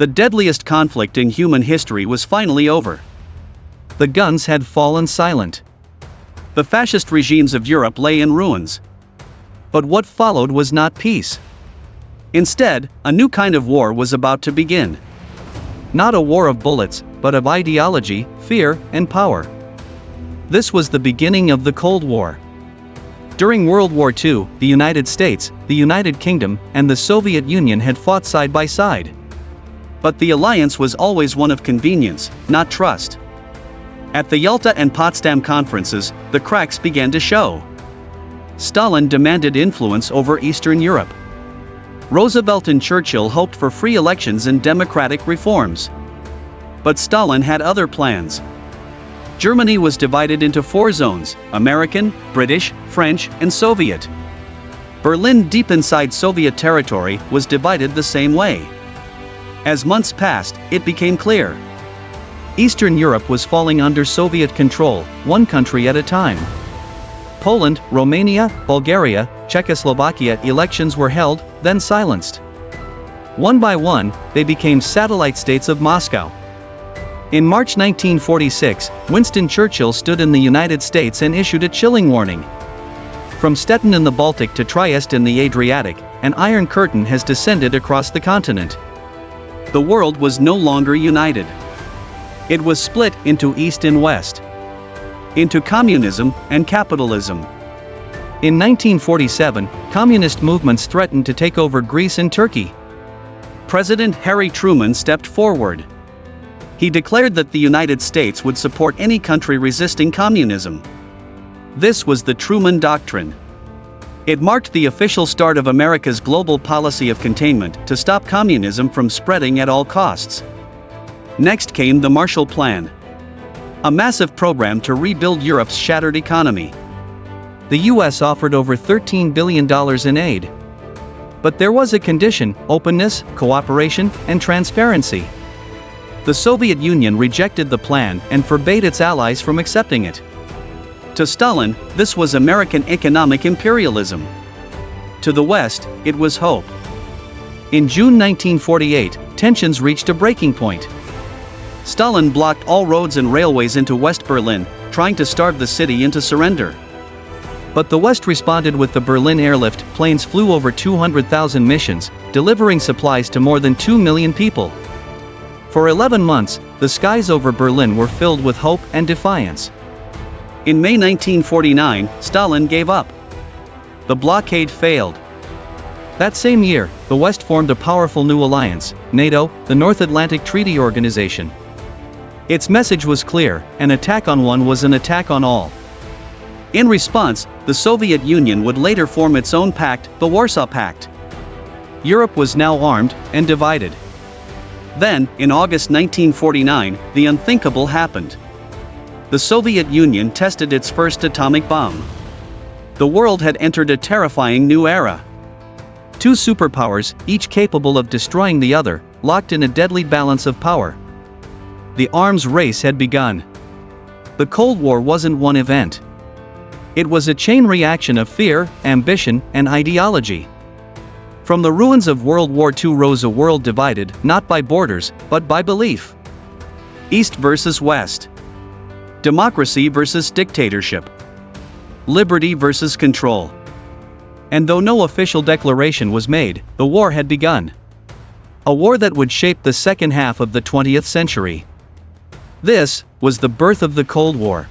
The deadliest conflict in human history was finally over. The guns had fallen silent. The fascist regimes of Europe lay in ruins. But what followed was not peace. Instead, a new kind of war was about to begin. Not a war of bullets, but of ideology, fear, and power. This was the beginning of the Cold War. During World War II, the United States, the United Kingdom, and the Soviet Union had fought side by side. But the alliance was always one of convenience, not trust. At the Yalta and Potsdam conferences, the cracks began to show. Stalin demanded influence over Eastern Europe. Roosevelt and Churchill hoped for free elections and democratic reforms. But Stalin had other plans. Germany was divided into 4 zones: American, British, French, and Soviet. Berlin, deep inside Soviet territory, was divided the same way. As months passed, it became clear. Eastern Europe was falling under Soviet control, one country at a time. Poland, Romania, Bulgaria, Czechoslovakia elections were held, then silenced. One by one, they became satellite states of Moscow. In March 1946, Winston Churchill stood in the United States and issued a chilling warning. From Stettin in the Baltic to Trieste in the Adriatic, an iron curtain has descended across the continent. The world was no longer united. It was split into East and West, into communism and capitalism. In 1947, communist movements threatened to take over Greece and Turkey. President Harry Truman stepped forward. He declared that the United States would support any country resisting communism. This was the Truman Doctrine. It marked the official start of America's global policy of containment to stop communism from spreading at all costs. Next came the Marshall Plan, a massive program to rebuild Europe's shattered economy. The US offered over $13 billion in aid. But there was a condition: openness, cooperation, and transparency. The Soviet Union rejected the plan and forbade its allies from accepting it. To Stalin, this was American economic imperialism. To the West, it was hope. In June 1948, tensions reached a breaking point. Stalin blocked all roads and railways into West Berlin, trying to starve the city into surrender. But the West responded with the Berlin Airlift. Planes flew over 200,000 missions, delivering supplies to more than 2 million people. For 11 months, the skies over Berlin were filled with hope and defiance. In May 1949, Stalin gave up. The blockade failed. That same year, the West formed a powerful new alliance, NATO, the North Atlantic Treaty Organization. Its message was clear: an attack on one was an attack on all. In response, the Soviet Union would later form its own pact, the Warsaw Pact. Europe was now armed and divided. Then, in August 1949, the unthinkable happened. The Soviet Union tested its first atomic bomb. The world had entered a terrifying new era. 2 superpowers, each capable of destroying the other, locked in a deadly balance of power. The arms race had begun. The Cold War wasn't one event. It was a chain reaction of fear, ambition, and ideology. From the ruins of World War II rose a world divided, not by borders, but by belief. East versus West. Democracy versus dictatorship. Liberty versus control. And though no official declaration was made, the war had begun. A war that would shape the second half of the 20th century. This was the birth of the Cold War.